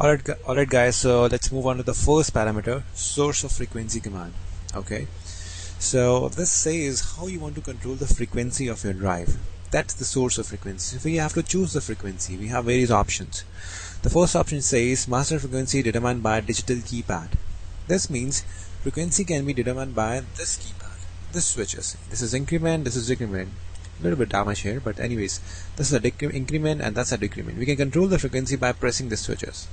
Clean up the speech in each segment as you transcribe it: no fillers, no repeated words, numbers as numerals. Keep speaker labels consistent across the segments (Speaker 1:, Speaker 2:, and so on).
Speaker 1: Alright guys, so let's move on to the first parameter, source of frequency command. Okay, so this says how you want to control the frequency of your drive. That's the source of frequency. So we have to choose the frequency. We have various options. The first option says master frequency determined by digital keypad. This means frequency can be determined by this keypad, this switches. This is increment, this is decrement. A little bit damage here, but anyways, this is a increment and that's a decrement. We can control the frequency by pressing the switches.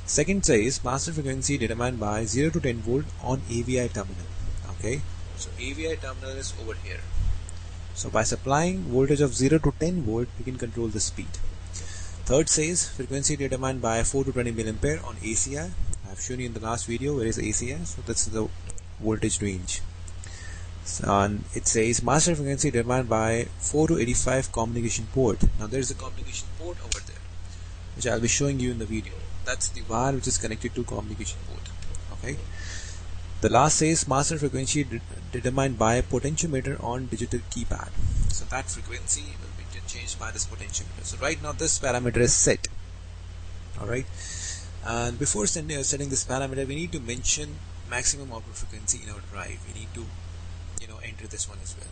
Speaker 1: Second says master frequency determined by 0 to 10 volt on AVI terminal. Okay, so AVI terminal is over here. So by supplying voltage of 0 to 10 volt, we can control the speed. Third says frequency determined by 4 to 20 milliampere on ACI. I have shown you in the last video where is ACI, so that's the voltage range. And it says master frequency determined by 4 to 85 communication port. Now there is a communication port over there, which I'll be showing you in the video. That's the wire which is connected to communication port. Okay. The last says master frequency determined by potentiometer on digital keypad. So that frequency will be changed by this potentiometer. So right now this parameter is set. Alright. And before setting this parameter, we need to mention maximum output frequency in our drive. We need to enter this one as well.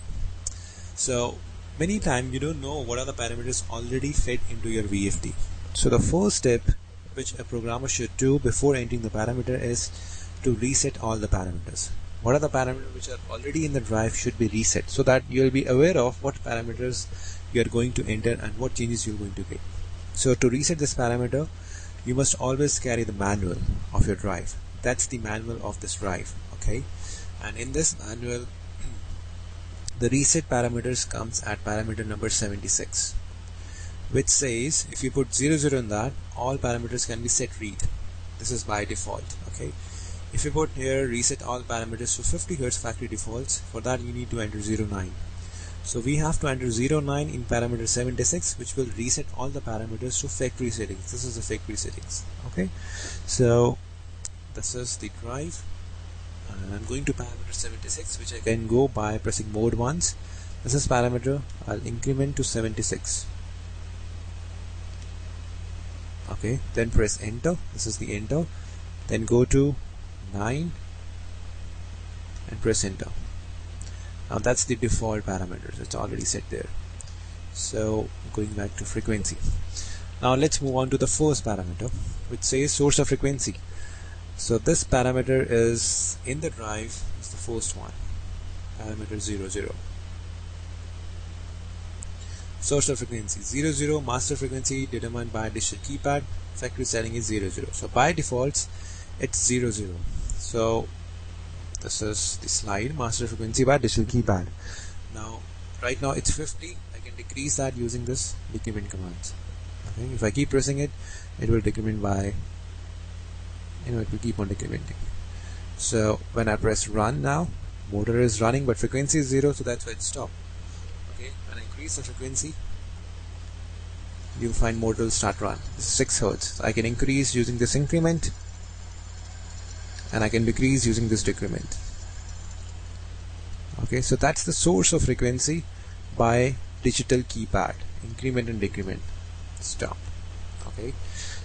Speaker 1: So many times you don't know what are the parameters already fed into your VFD. So the first step which a programmer should do before entering the parameter is to reset all the parameters. What are the parameters which are already in the drive should be reset, so that you will be aware of what parameters you are going to enter and what changes you are going to get. So to reset this parameter, you must always carry the manual of your drive. That's the manual of this drive. Okay, and in this manual the reset parameters comes at parameter number 76, which says if you put 00 in that, all parameters can be set read. This is by default. Okay, if you put here reset all parameters to 50 Hz factory defaults, for that you need to enter 09. So we have to enter 09 in parameter 76, which will reset all the parameters to factory settings. This is the factory settings. Okay, so this is the drive. And I'm going to parameter 76, which I can go by pressing mode once. This is parameter. I'll increment to 76. Okay, then press enter. This is the enter. Then go to 9 and press enter. Now that's the default parameters. It's already set there. So going back to frequency. Now let's move on to the first parameter, which says source of frequency. So this parameter is in the drive, is the first one, parameter 00. Source of frequency 00, master frequency determined by digital keypad, factory setting is 00. So by default it's 00. So this is the slide, master frequency by digital keypad. Now right now it's 50. I can decrease that using this decrement commands. Okay, if I keep pressing it, it will decrement by, it will keep on decrementing. So when I press run now, motor is running but frequency is 0, so that's why it stopped. Okay, when I increase the frequency, you will find motor will start run. This is 6 Hz. So I can increase using this increment and I can decrease using this decrement. Okay, so that's the source of frequency by digital keypad, increment and decrement. Stop. Okay,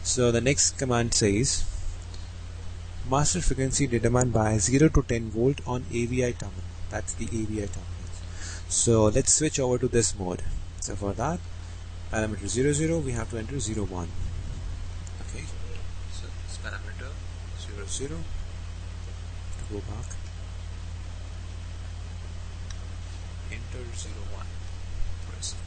Speaker 1: so the next command says master frequency determined by 0 to 10 volt on AVI terminal. That's the AVI terminal. So let's switch over to this mode. So for that, parameter 00, we have to enter 01. Okay, so this parameter 00, to go back, enter 01, press it.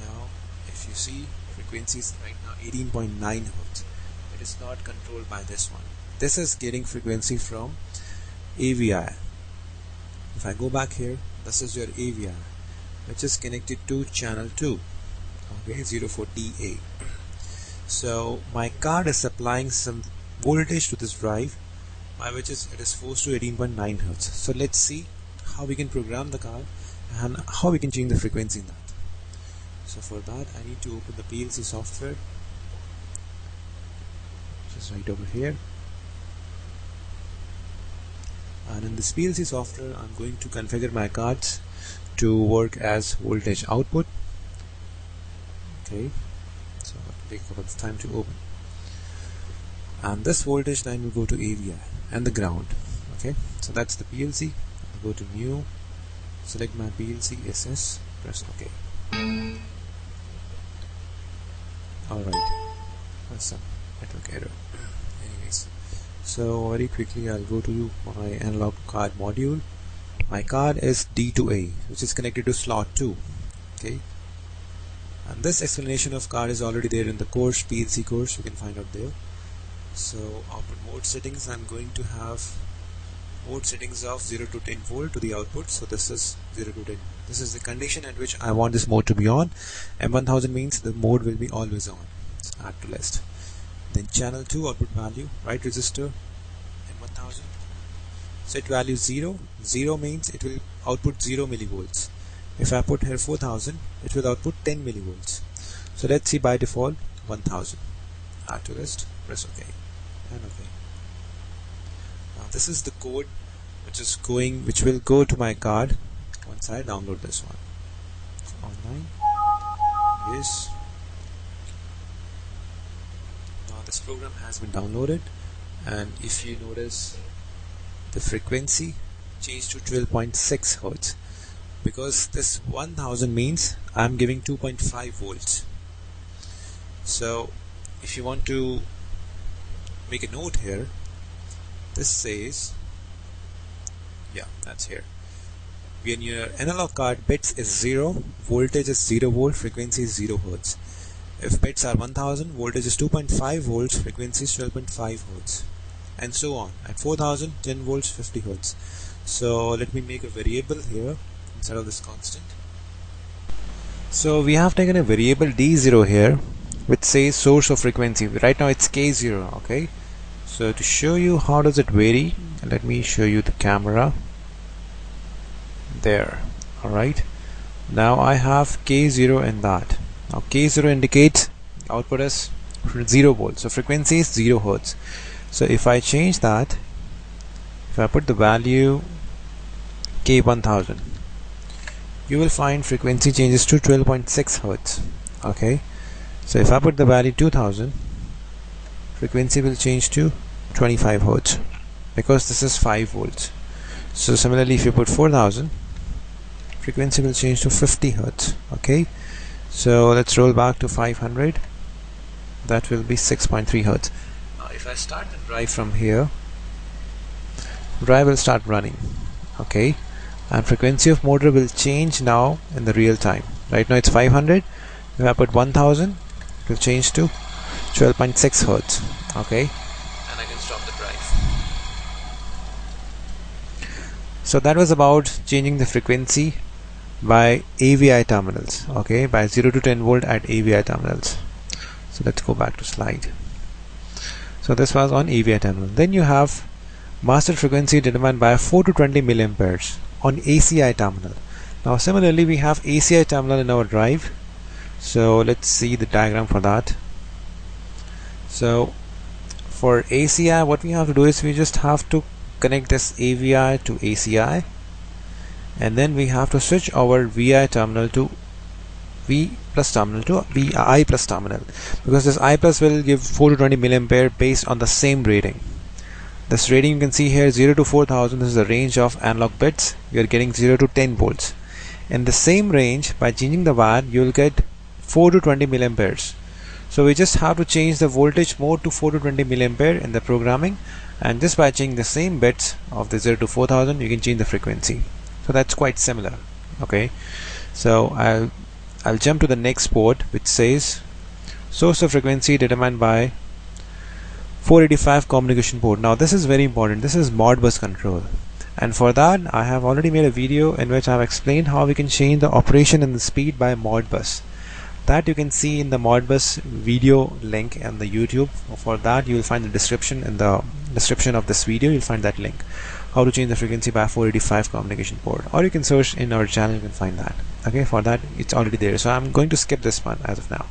Speaker 1: Now if you see, frequency is right now 18.9 Hz. It is not controlled by this one. This is getting frequency from AVI. If I go back here, this is your AVI, which is connected to channel 2, okay, 04TA. So my card is supplying some voltage to this drive, by which it is forced to 18.9 Hz. So let's see how we can program the card and how we can change the frequency in that. So for that, I need to open the PLC software, which is right over here. And in this PLC software, I'm going to configure my cards to work as voltage output. Okay, so take a couple of time to open. And this voltage line will go to AVI and the ground. Okay, so that's the PLC. I'll go to new, select my PLC SS, press OK. Alright, that's some network error. Anyways, so very quickly I'll go to my analog card module. My card is D2A, which is connected to slot 2. Okay, and this explanation of card is already there in the course, PLC course, you can find out there. So output mode settings, I'm going to have mode settings of 0 to 10 volt to the output. So this is 0 to 10. This is the condition at which I want this mode to be on. M1000 means the mode will be always on. So add to list. Then channel 2 output value, right resistor, M1000. Set value 0. 0 means it will output 0 millivolts. If I put here 4000, it will output 10 millivolts. So let's see by default 1000. Add to list, press OK and OK. Now this is the code which will go to my card once I download this one. So online, yes. Now this program has been downloaded, and if you notice, the frequency changed to 12.6 Hertz, because this 1000 means I'm giving 2.5 volts. So if you want to make a note here, this says, yeah, that's here. When your analog card bits is 0, voltage is 0 volt, frequency is 0 Hertz. If bits are 1000, voltage is 2.5 volts, frequency is 12.5 Hertz, and so on. At 4000, 10 volts, 50 Hertz. So let me make a variable here instead of this constant. So we have taken a variable D0 here, which says source of frequency. Right now it's K0. Okay, so to show you how does it vary, let me show you the camera there. Alright, now I have K0 in that. Now K0 indicates output is 0 volts, so frequency is 0 Hertz. So if I change that, if I put the value K1000, you will find frequency changes to 12.6 Hertz. Okay, so if I put the value 2000, frequency will change to 25 Hertz, because this is 5 volts. So similarly, if you put 4000, frequency will change to 50 Hertz. Okay, so let's roll back to 500, that will be 6.3 Hertz. Now if I start the drive from here, drive will start running. Okay, and frequency of motor will change now in the real time. Right now it's 500. If I put 1000, it will change to 12.6 Hertz. Okay, and I can stop the drive. So that was about changing the frequency by AVI terminals. Okay, by 0 to 10 volt at AVI terminals. So let's go back to slide. So this was on AVI terminal. Then you have master frequency determined by 4 to 20 milliamperes on ACI terminal. Now similarly, we have ACI terminal in our drive. So let's see the diagram for that. So for ACI, what we have to do is we just have to connect this AVI to ACI, and then we have to switch our VI terminal to V plus terminal to VI plus terminal, because this I plus will give 4 to 20 milliampere based on the same rating. This rating you can see here, 0 to 4000, this is the range of analog bits. We are getting 0 to 10 volts. In the same range, by changing the VAR, you will get 4 to 20 milliamperes. So we just have to change the voltage mode to 4 to 20 milliampere in the programming, and just by changing the same bits of the 0 to 4000, you can change the frequency. So that's quite similar. Okay, so I'll jump to the next port, which says source of frequency determined by 485 communication port. Now this is very important. This is Modbus control, and for that I have already made a video in which I have explained how we can change the operation and the speed by Modbus. That you can see in the Modbus video link on the YouTube. For that you will find the description, in the description of this video you'll find that link, how to change the frequency by 485 communication port, or you can search in our channel, you can find that. Okay, for that it's already there, so I'm going to skip this one as of now.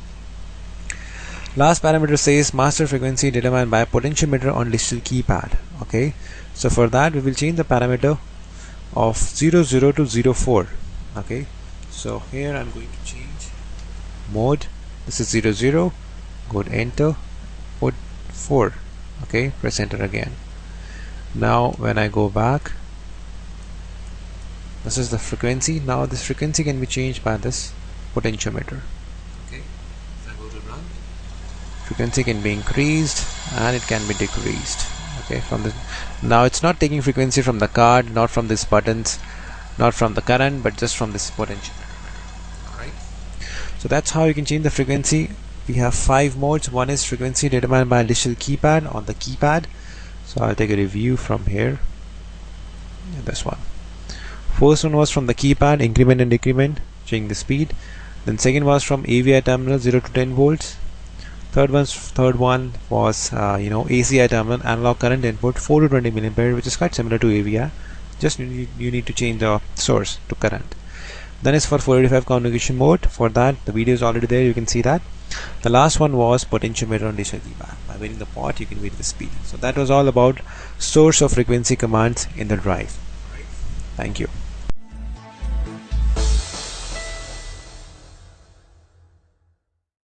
Speaker 1: Last parameter says master frequency determined by potentiometer on digital keypad. Okay, so for that we will change the parameter of 00 to 04. Okay, so here I'm going to change mode. This is 00, go to enter, put 4. Okay, press enter again. Now when I go back, this is the frequency. Now this frequency can be changed by this potentiometer. Okay, if I go to run, frequency can be increased and it can be decreased. Okay, from the now it's not taking frequency from the card, not from these buttons, not from the current, but just from this potentiometer. Alright, so that's how you can change the frequency. We have 5 modes. One is frequency determined by digital keypad on the keypad. So I'll take a review from here. Yeah, this one. First one was from the keypad, increment and decrement, changing the speed. Then second was from AVI terminal 0 to 10 volts. Third one was ACI terminal, analog current input 4 to 20 milliampere, which is quite similar to AVI. Just you need to change the source to current. Then is for 485 conjugation mode. For that, the video is already there, you can see that. The last one was potentiometer on digital keypad. By varying the pot, you can vary the speed. So that was all about source of frequency commands in the drive. Thank you.